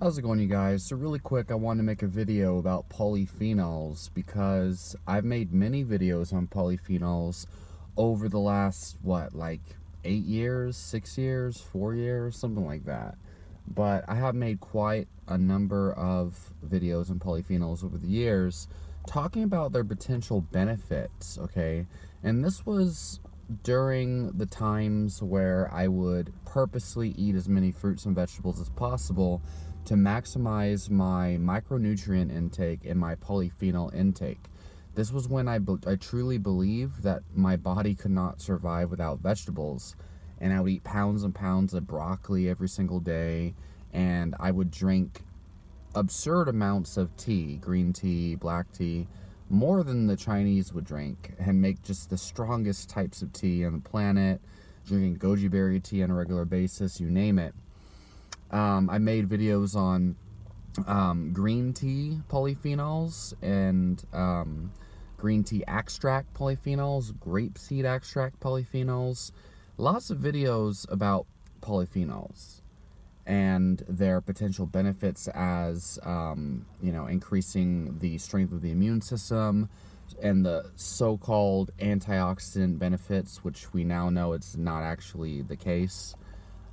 How's it going, you guys? So really quick, I wanted to make a video about polyphenols because I've made many videos on polyphenols over the last, like 8 years, 6 years, 4 years, something like that. But I have made quite a number of videos on polyphenols over the years talking about their potential benefits, okay? And this was during the times where I would purposely eat as many fruits and vegetables as possible to maximize my micronutrient intake and my polyphenol intake. This was when I truly believed that my body could not survive without vegetables, and I would eat pounds and pounds of broccoli every single day, and I would drink absurd amounts of tea, green tea, black tea, more than the Chinese would drink, and make just the strongest types of tea on the planet, drinking goji berry tea on a regular basis, you name it. I made videos on green tea polyphenols and green tea extract polyphenols, grapeseed extract polyphenols. Lots of videos about polyphenols and their potential benefits as, increasing the strength of the immune system and the so-called antioxidant benefits, which we now know it's not actually the case,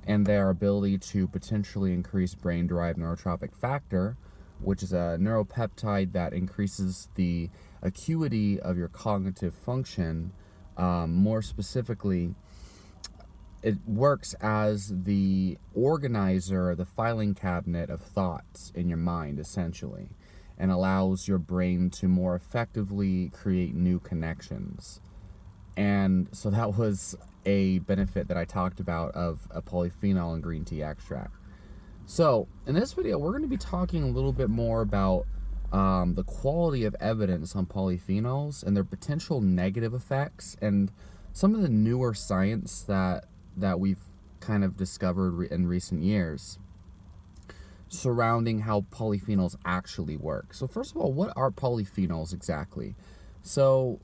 and their ability to potentially increase brain-derived neurotropic factor, which is a neuropeptide that increases the acuity of your cognitive function. More specifically, it works as the organizer, the filing cabinet of thoughts in your mind, essentially, and allows your brain to more effectively create new connections. And so that was a benefit that I talked about of a polyphenol in green tea extract. So in this video, we're going to be talking a little bit more about the quality of evidence on polyphenols and their potential negative effects, and some of the newer science that we've kind of discovered in recent years surrounding how polyphenols actually work. So first of all, what are polyphenols exactly? So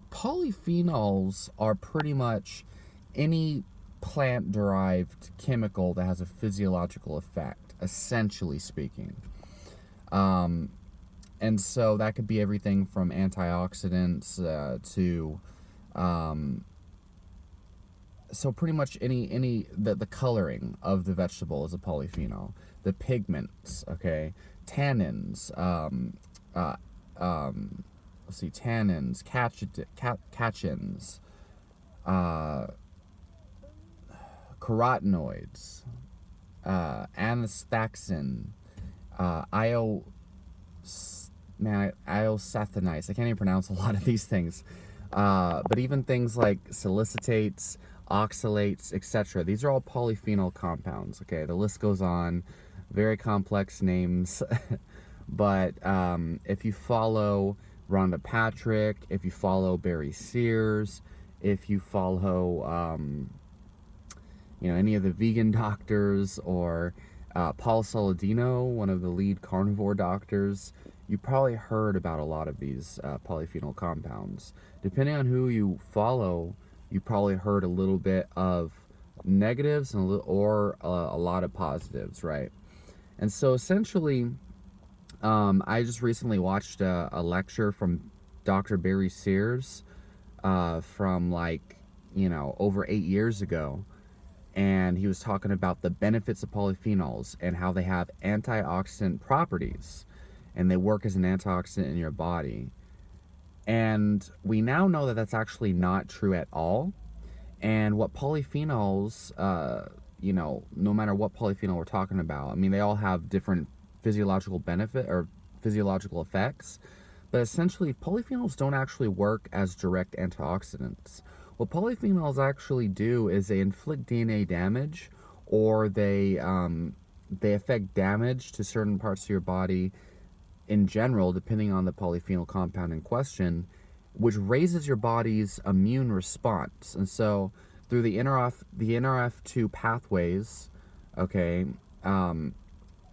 polyphenols are pretty much any plant-derived chemical that has a physiological effect, essentially speaking. And so that could be everything from antioxidants to so pretty much the coloring of the vegetable is a polyphenol. The pigments, okay, tannins, let's see, tannins, catechins, carotenoids, anistaxin, iosaccharides. I can't even pronounce a lot of these things. But even things like salicylates, oxalates, etc. These are all polyphenol compounds, okay? The list goes on. Very complex names. But if you follow Rhonda Patrick, if you follow Barry Sears, if you follow any of the vegan doctors, or Paul Saladino, one of the lead carnivore doctors, you probably heard about a lot of these polyphenol compounds. Depending on who you follow, you probably heard a little bit of negatives or a lot of positives, right? And so essentially, I just recently watched a lecture from Dr. Barry Sears from over 8 years ago. And he was talking about the benefits of polyphenols and how they have antioxidant properties, and they work as an antioxidant in your body. And we now know that that's actually not true at all. And what polyphenols, no matter what polyphenol we're talking about, I mean, they all have different physiological benefit or physiological effects, but essentially polyphenols don't actually work as direct antioxidants. What polyphenols actually do is they inflict DNA damage, or they affect damage to certain parts of your body in general, depending on the polyphenol compound in question, which raises your body's immune response. And so through the NRF2 pathways, okay,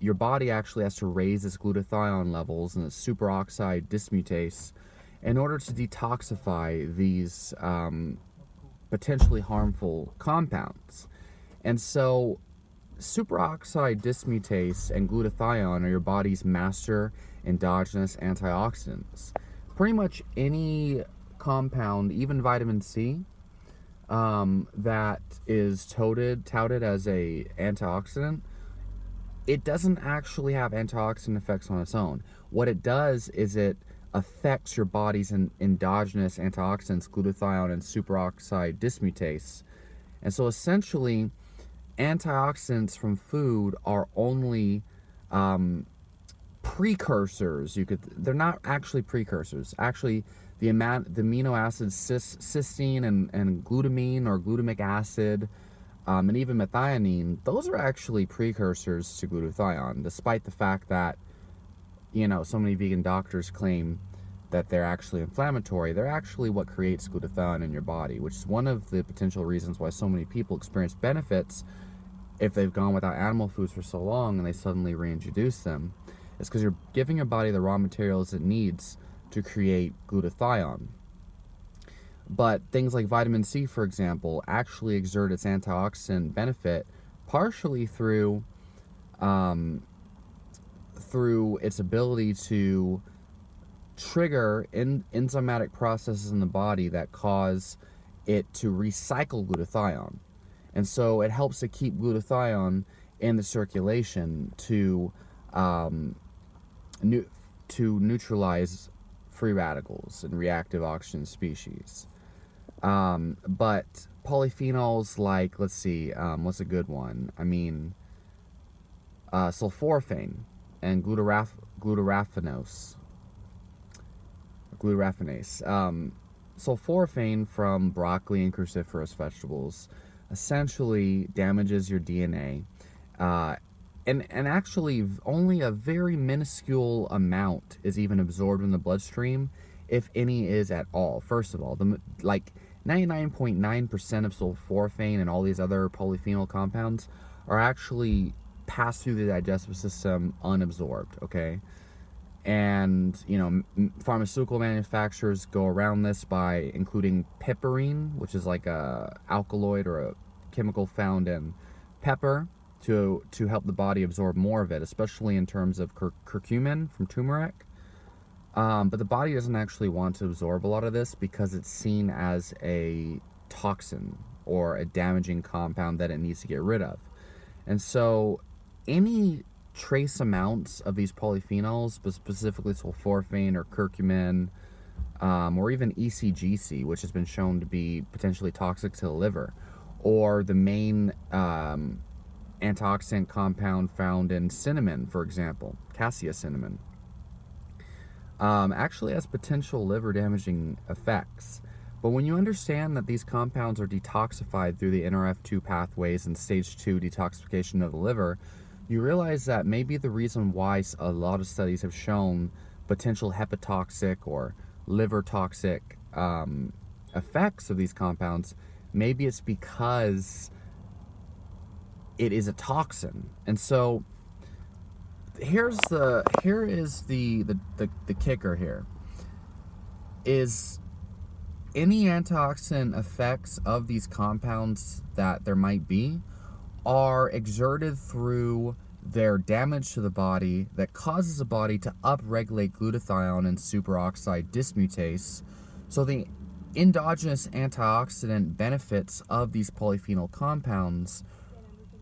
your body actually has to raise its glutathione levels and its superoxide dismutase in order to detoxify these potentially harmful compounds. And so superoxide dismutase and glutathione are your body's master endogenous antioxidants. Pretty much any compound, even vitamin C, that is touted as a antioxidant, it doesn't actually have antioxidant effects on its own. What it does is it affects your body's endogenous antioxidants, glutathione and superoxide dismutase. And so essentially, antioxidants from food are only precursors. They're not actually precursors. Actually, the amino acids cysteine and glutamine or glutamic acid, and even methionine, those are actually precursors to glutathione, despite the fact that, so many vegan doctors claim that they're actually inflammatory. They're actually what creates glutathione in your body, which is one of the potential reasons why so many people experience benefits if they've gone without animal foods for so long and they suddenly reintroduce them. It's because you're giving your body the raw materials it needs to create glutathione. But things like vitamin C, for example, actually exert its antioxidant benefit partially through its ability to trigger enzymatic processes in the body that cause it to recycle glutathione. And so it helps to keep glutathione in the circulation to neutralize free radicals and reactive oxygen species. But polyphenols like, let's see, what's a good one? Sulforaphane and glutaraphanase. Sulforaphane from broccoli and cruciferous vegetables essentially damages your DNA, and actually only a very minuscule amount is even absorbed in the bloodstream, if any is at all. First of all, 99.9% of sulforaphane and all these other polyphenol compounds are actually passed through the digestive system unabsorbed, okay? And, pharmaceutical manufacturers go around this by including piperine, which is like a alkaloid or a chemical found in pepper, to help the body absorb more of it, especially in terms of curcumin from turmeric. But the body doesn't actually want to absorb a lot of this because it's seen as a toxin or a damaging compound that it needs to get rid of. And so any trace amounts of these polyphenols, but specifically sulforaphane or curcumin, or even ECGC, which has been shown to be potentially toxic to the liver, or the main antioxidant compound found in cinnamon, for example, cassia cinnamon, actually has potential liver damaging effects. But when you understand that these compounds are detoxified through the NRF2 pathways and stage 2 detoxification of the liver, you realize that maybe the reason why a lot of studies have shown potential hepatotoxic or liver toxic effects of these compounds, maybe it's because it is a toxin. And so here is the kicker here, is any antioxidant effects of these compounds that there might be are exerted through their damage to the body that causes the body to upregulate glutathione and superoxide dismutase. So the endogenous antioxidant benefits of these polyphenol compounds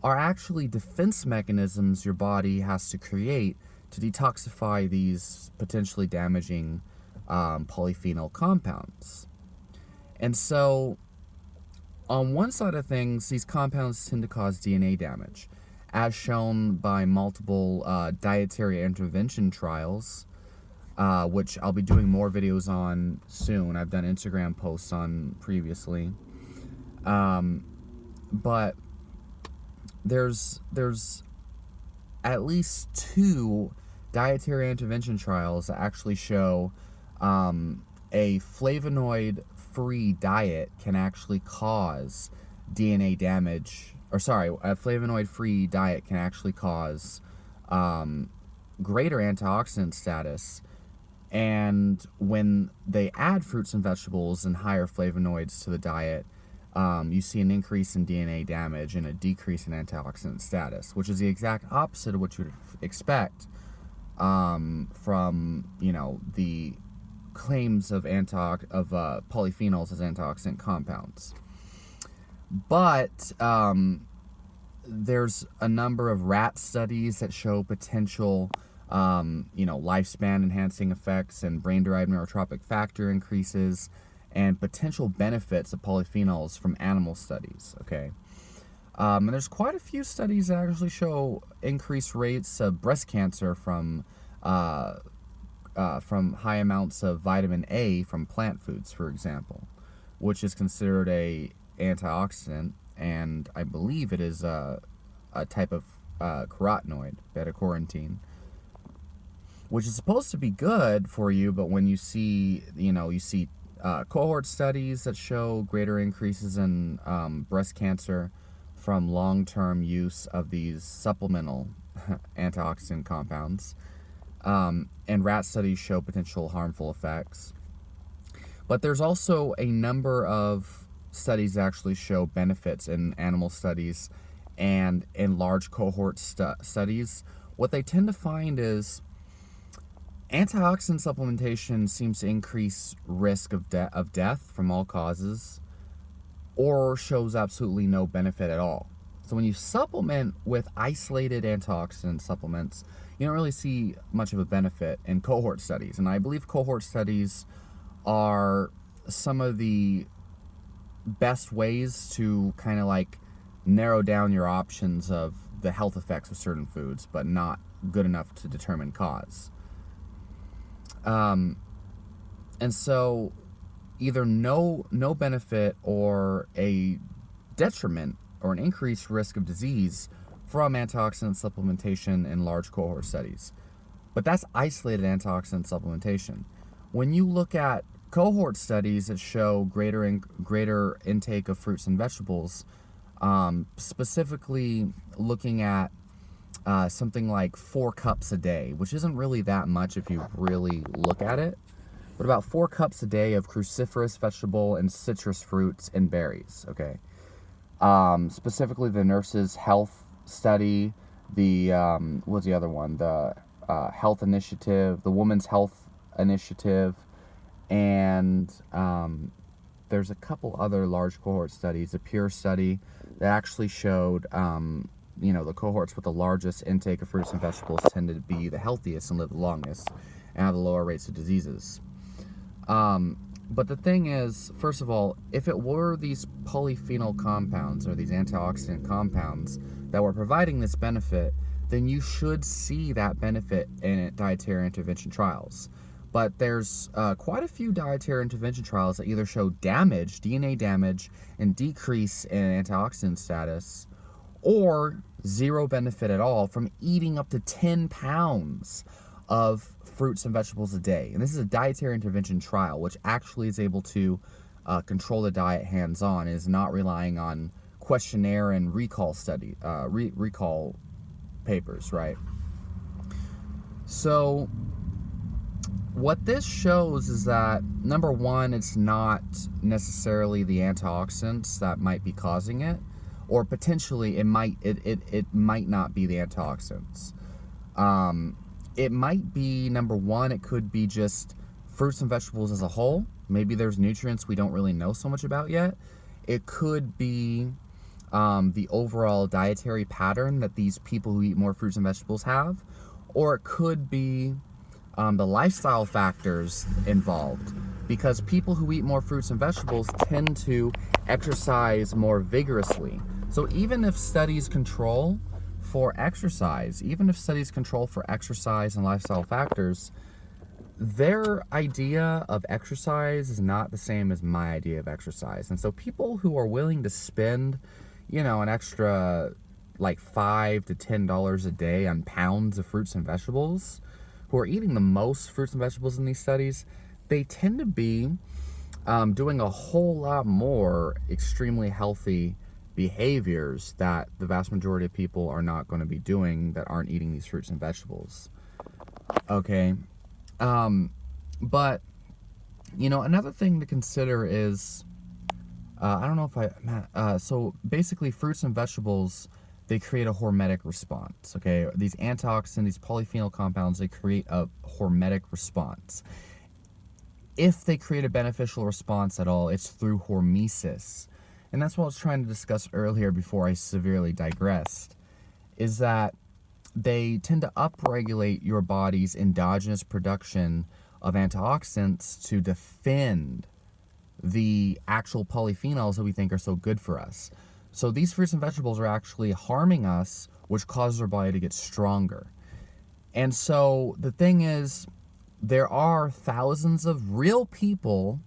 are actually defense mechanisms your body has to create to detoxify these potentially damaging polyphenol compounds. And so on one side of things, these compounds tend to cause DNA damage, as shown by multiple dietary intervention trials, which I'll be doing more videos on soon. I've done Instagram posts on previously. But there's at least 2 dietary intervention trials that actually show a flavonoid-free diet can actually cause DNA damage, a flavonoid-free diet can actually cause greater antioxidant status. And when they add fruits and vegetables and higher flavonoids to the diet, you see an increase in DNA damage and a decrease in antioxidant status, which is the exact opposite of what you would expect from, you know, the claims of polyphenols as antioxidant compounds. But there's a number of rat studies that show potential, you know, lifespan enhancing effects and brain-derived neurotropic factor increases and potential benefits of polyphenols from animal studies, okay? And there's quite a few studies that actually show increased rates of breast cancer from high amounts of vitamin A from plant foods, for example, which is considered a antioxidant, and I believe it is a type of carotenoid, beta-carotene, which is supposed to be good for you, but when you see, you see cohort studies that show greater increases in breast cancer from long-term use of these supplemental antioxidant compounds, and rat studies show potential harmful effects. But there's also a number of studies that actually show benefits in animal studies and in large cohort studies. What they tend to find is antioxidant supplementation seems to increase risk of death from all causes, or shows absolutely no benefit at all. So when you supplement with isolated antioxidant supplements, you don't really see much of a benefit in cohort studies. And I believe cohort studies are some of the best ways to kind of like narrow down your options of the health effects of certain foods, but not good enough to determine cause. And so either no benefit or a detriment or an increased risk of disease from antioxidant supplementation in large cohort studies. But that's isolated antioxidant supplementation. When you look at cohort studies that show greater intake of fruits and vegetables, specifically looking at something like 4 cups a day, which isn't really that much if you really look at it, but about 4 cups a day of cruciferous vegetable and citrus fruits and berries, okay? Specifically the Nurses' Health Study, the, what's the other one? The Health Initiative, the Women's Health Initiative, and there's a couple other large cohort studies. The Pure study that actually showed, the cohorts with the largest intake of fruits and vegetables tended to be the healthiest and live the longest and have the lower rates of diseases. But the thing is, first of all, if it were these polyphenol compounds or these antioxidant compounds that were providing this benefit, then you should see that benefit in dietary intervention trials. But there's quite a few dietary intervention trials that either show damage, DNA damage, and decrease in antioxidant status, or zero benefit at all from eating up to 10 pounds of fruits and vegetables a day. And this is a dietary intervention trial, which actually is able to control the diet hands-on, and is not relying on questionnaire and recall papers, right? So what this shows is that, number one, it's not necessarily the antioxidants that might be causing it, or potentially it might not be the antioxidants. It might be, number one, it could be just fruits and vegetables as a whole. Maybe there's nutrients we don't really know so much about yet. It could be the overall dietary pattern that these people who eat more fruits and vegetables have, or it could be the lifestyle factors involved, because people who eat more fruits and vegetables tend to exercise more vigorously. So even if studies control for exercise, and lifestyle factors, their idea of exercise is not the same as my idea of exercise. And so people who are willing to spend, an extra like $5 to $10 a day on pounds of fruits and vegetables, who are eating the most fruits and vegetables in these studies, they tend to be doing a whole lot more extremely healthy behaviors that the vast majority of people are not going to be doing that aren't eating these fruits and vegetables. Okay. But, another thing to consider is I don't know if so basically fruits and vegetables, they create a hormetic response, okay? These antioxidants, these polyphenol compounds, they create a hormetic response. If they create a beneficial response at all, it's through hormesis. And that's what I was trying to discuss earlier before I severely digressed, is that they tend to upregulate your body's endogenous production of antioxidants to defend the actual polyphenols that we think are so good for us. So these fruits and vegetables are actually harming us, which causes our body to get stronger. And so the thing is, there are thousands of real people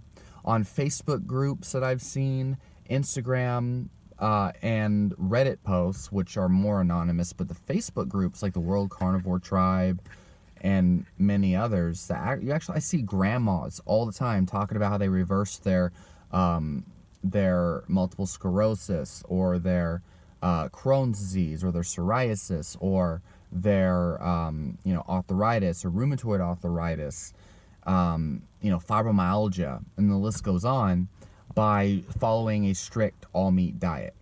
on Facebook groups that I've seen, Instagram, and Reddit posts, which are more anonymous, but the Facebook groups like the World Carnivore Tribe and many others, that I see grandmas all the time talking about how they reversed their multiple sclerosis, or their Crohn's disease, or their psoriasis, or their arthritis or rheumatoid arthritis, fibromyalgia, and the list goes on, by following a strict all-meat diet.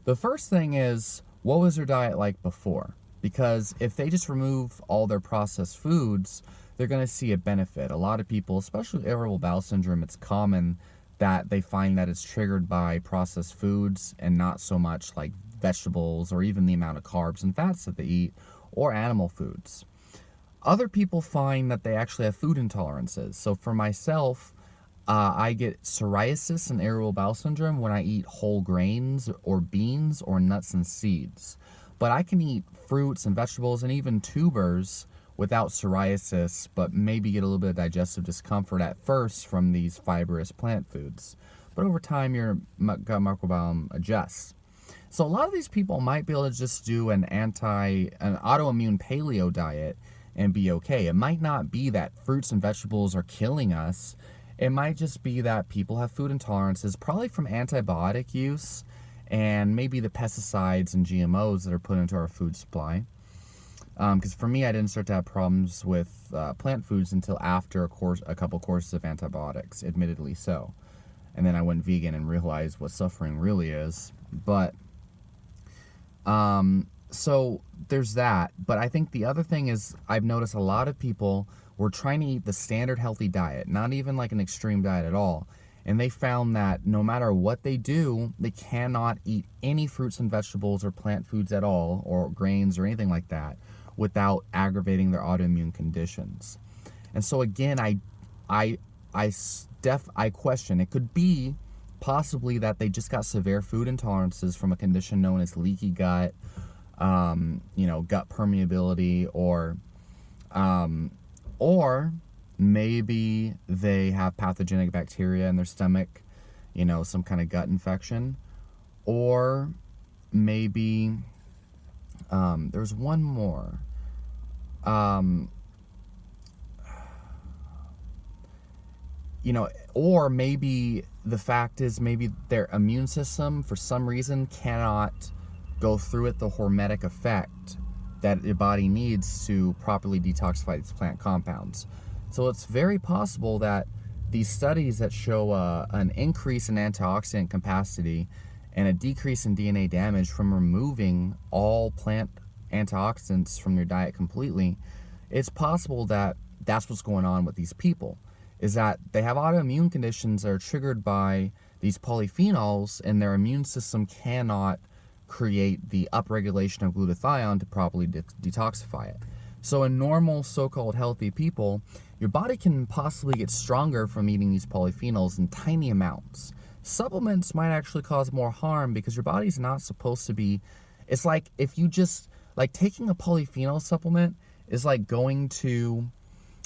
The first thing is, what was their diet like before? Because if they just remove all their processed foods, they're going to see a benefit. A lot of people, especially with irritable bowel syndrome, it's common that they find that it's triggered by processed foods and not so much like vegetables, or even the amount of carbs and fats that they eat, or animal foods. Other people find that they actually have food intolerances. So for myself, I get psoriasis and irritable bowel syndrome when I eat whole grains or beans or nuts and seeds. But I can eat fruits and vegetables and even tubers without psoriasis, but maybe get a little bit of digestive discomfort at first from these fibrous plant foods. But over time, your gut microbiome adjusts. So a lot of these people might be able to just do an autoimmune paleo diet and be okay. It might not be that fruits and vegetables are killing us. It might just be that people have food intolerances, probably from antibiotic use and maybe the pesticides and GMOs that are put into our food supply. Because for me, I didn't start to have problems with plant foods until after a couple courses of antibiotics, admittedly so. And then I went vegan and realized what suffering really is. But so there's that. But I think the other thing is, I've noticed a lot of people were trying to eat the standard healthy diet, not even like an extreme diet at all. And they found that no matter what they do, they cannot eat any fruits and vegetables or plant foods at all, or grains or anything like that, without aggravating their autoimmune conditions. And so again, I question, it could be possibly that they just got severe food intolerances from a condition known as leaky gut, gut permeability, or maybe they have pathogenic bacteria in their stomach, some kind of gut infection. Or maybe there's one more. Or maybe the fact is, maybe their immune system for some reason cannot go through it the hormetic effect that your body needs to properly detoxify these plant compounds. So it's very possible that these studies that show an increase in antioxidant capacity and a decrease in DNA damage from removing all plant antioxidants from their diet completely, it's possible that that's what's going on with these people, is that they have autoimmune conditions that are triggered by these polyphenols, and their immune system cannot create the upregulation of glutathione to properly detoxify it. So in normal, so-called healthy people, your body can possibly get stronger from eating these polyphenols in tiny amounts. Supplements might actually cause more harm because your body's not supposed to be, it's like if you just, like taking a polyphenol supplement is like going to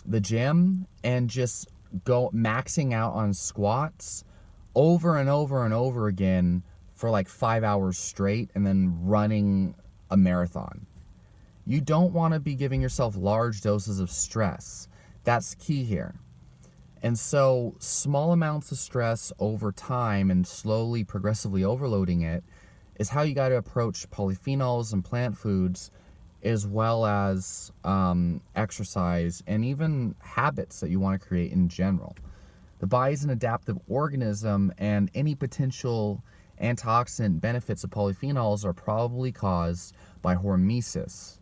the gym and just go maxing out on squats over and over and over again for like 5 hours straight and then running a marathon. You don't want to be giving yourself large doses of stress. That's key here. And so small amounts of stress over time and slowly, progressively overloading it is how you got to approach polyphenols and plant foods, as well as exercise and even habits that you want to create in general. The body is an adaptive organism, and any potential antioxidant benefits of polyphenols are probably caused by hormesis.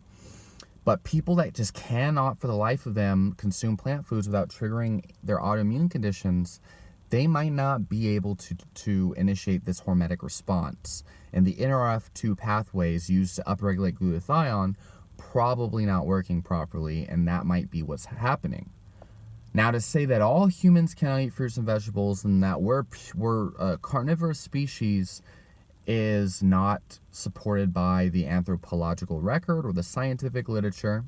But people that just cannot for the life of them consume plant foods without triggering their autoimmune conditions, they might not be able to initiate this hormetic response. And the NRF2 pathways used to upregulate glutathione probably not working properly, and that might be what's happening. Now, to say that all humans cannot eat fruits and vegetables and that we're a carnivorous species is not supported by the anthropological record or the scientific literature.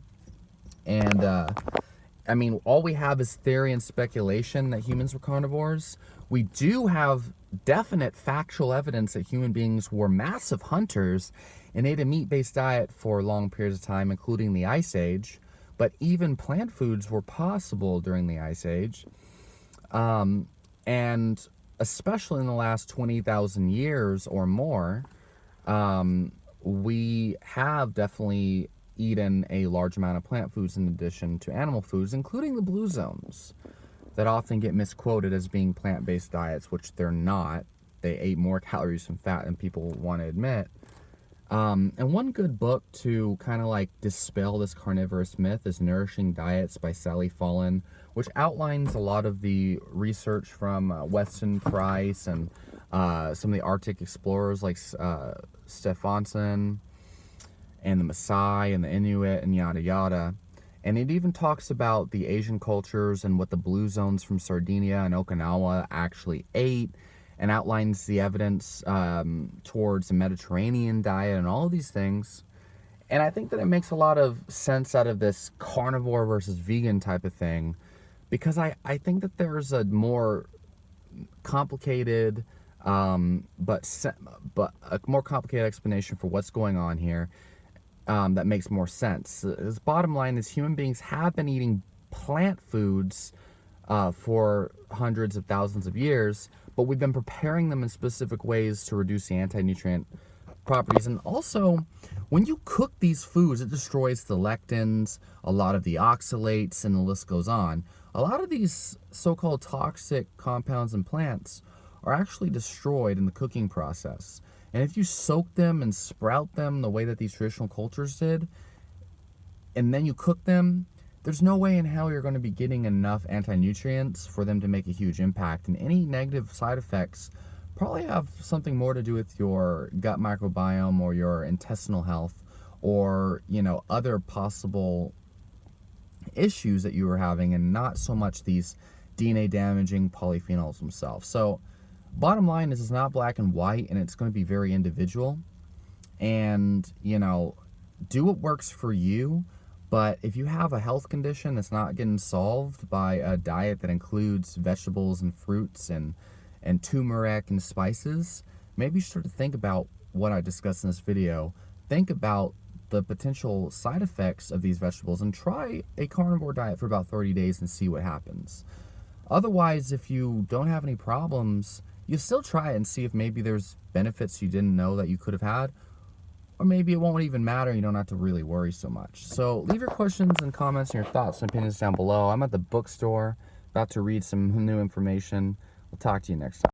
And I mean, all we have is theory and speculation that humans were carnivores. We do have definite factual evidence that human beings were massive hunters and ate a meat-based diet for long periods of time, including the Ice Age. But even plant foods were possible during the Ice Age. And especially in the last 20,000 years or more, we have definitely eaten a large amount of plant foods in addition to animal foods, including the blue zones that often get misquoted as being plant-based diets, which they're not. They ate more calories and fat than people want to admit. And one good book to kind of like dispel this carnivorous myth is Nourishing Diets by Sally Fallon, which outlines a lot of the research from Weston Price and some of the Arctic explorers like Stefansson and the Maasai and the Inuit and yada yada. And it even talks about the Asian cultures and what the blue zones from Sardinia and Okinawa actually ate, and outlines the evidence towards the Mediterranean diet and all of these things. And I think that it makes a lot of sense out of this carnivore versus vegan type of thing, because I think that there's a more complicated, but a more complicated explanation for what's going on here that makes more sense. The bottom line is human beings have been eating plant foods for hundreds of thousands of years, but we've been preparing them in specific ways to reduce the anti-nutrient properties. And also, when you cook these foods, it destroys the lectins, a lot of the oxalates, and the list goes on. A lot of these so-called toxic compounds in plants are actually destroyed in the cooking process. And if you soak them and sprout them the way that these traditional cultures did, and then you cook them, there's no way in hell you're going to be getting enough anti-nutrients for them to make a huge impact. And any negative side effects probably have something more to do with your gut microbiome or your intestinal health, or, you know, other possible issues that you were having, and not so much these DNA damaging polyphenols themselves. So bottom line is, it's not black and white, and it's going to be very individual. And, you know, do what works for you. But if you have a health condition that's not getting solved by a diet that includes vegetables and fruits and turmeric and spices, maybe you start to think about what I discussed in this video. Think about the potential side effects of these vegetables and try a carnivore diet for about 30 days and see what happens. Otherwise, if you don't have any problems, you still try it and see if maybe there's benefits you didn't know that you could have had. Or maybe it won't even matter, you don't have to really worry so much. So leave your questions and comments and your thoughts and opinions down below. I'm at the bookstore, about to read some new information. We'll talk to you next time.